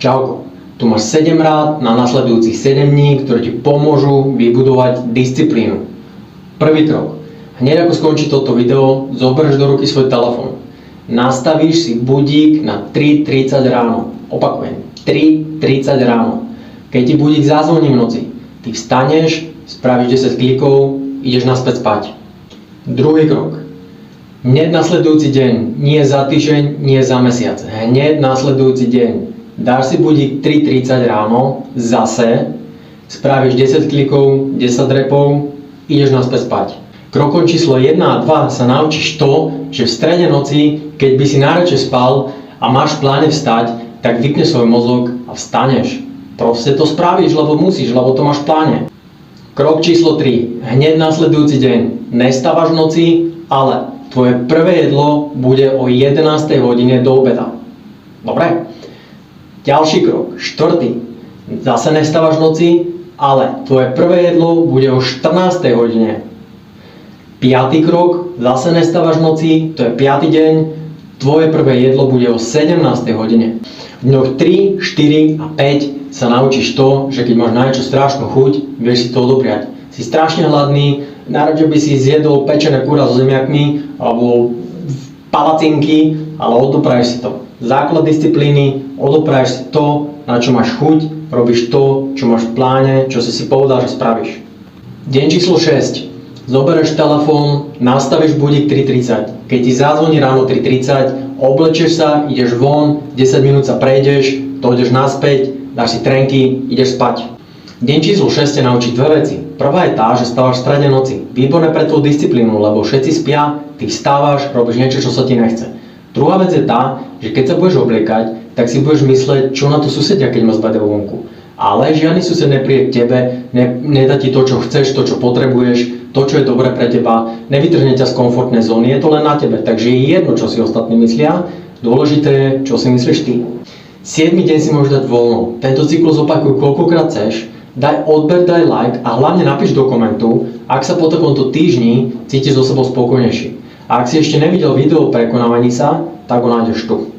Čauko, tu máš 7 rád na nasledujúcich 7 dní, ktoré ti pomôžu vybudovať disciplínu. Prvý krok. Hneď ako skončí toto video, zoberieš do ruky svoj telefón. Nastavíš si budík na 3:30 ráno. Opakujem, 3:30 ráno. Keď ti budík zazvoní v noci, ty vstaneš, spravíš 10 klikov, ideš naspäť spať. Druhý krok. Hneď nasledujúci deň, nie za týždeň, nie za mesiac. Hneď nasledujúci deň. Dáš si budík 3:30 ráno, zase, spravíš 10 klikov, 10 repov, ideš naspäť spať. Krokom číslo 1 a 2 sa naučíš to, že v strede noci, keď by si najradšej spal a máš v pláne vstať, tak vypneš svoj mozog a vstaneš. Proste to spravíš, lebo musíš, lebo to máš v pláne. Krok číslo 3. Hneď nasledujúci deň. Nestávaš v noci, ale tvoje prvé jedlo bude o 11. hodine do obeda. Dobre? Ďalší krok, 4. Zase nestávaš v noci, ale tvoje prvé jedlo bude o 14. hodine. 5. krok, zase nestávaš v noci, to je 5. deň, tvoje prvé jedlo bude o 17. hodine. V dňoch 3, 4 a 5 sa naučíš to, že keď máš na niečo strašnú chuť, vieš si to odopriať. Si strašne hladný, najradšej by si zjedol pečené kura so zemiakmi alebo palacinky, ale odopraješ si to. Základ disciplíny, odopraješ si to, na čo máš chuť, robíš to, čo máš v pláne, čo si povedal, že spravíš. Deň číslo 6. Zoberieš telefón, nastavíš budík 3:30. Keď ti zazvoní ráno 3:30, oblečieš sa, ideš von, 10 minút sa prejdeš, dojdeš naspäť, dáš si trenky, ideš spať. Deň číslo 6 ťa naučí dve veci. Prvá je tá, že stávaš v strede noci. Výborné pre tvoju disciplínu, lebo všetci spia, ty vstávaš, robíš niečo, čo sa ti nechce. Druhá vec je tá, že keď sa budeš obliekať, tak si budeš mysleť, čo na to susedia, keď ma zbadia vonku. Ale žiadny sused nepríde k tebe, nedá ti to, čo chceš, to, čo potrebuješ, to, čo je dobré pre teba, nevytrhne ťa z komfortnej zóny, je to len na tebe. Takže je jedno, čo si ostatní myslia, dôležité je, čo si myslíš ty. 7. deň si môžeš dať voľno. Tento cyklus opakuj koľkokrát chceš, daj odber, daj like a hlavne napíš do komentu, ak sa po takomto týždni cítiš so sebou spokojnejší. A ak si ešte nevidel video o prekonávaní sa, tak ho nájdeš tu.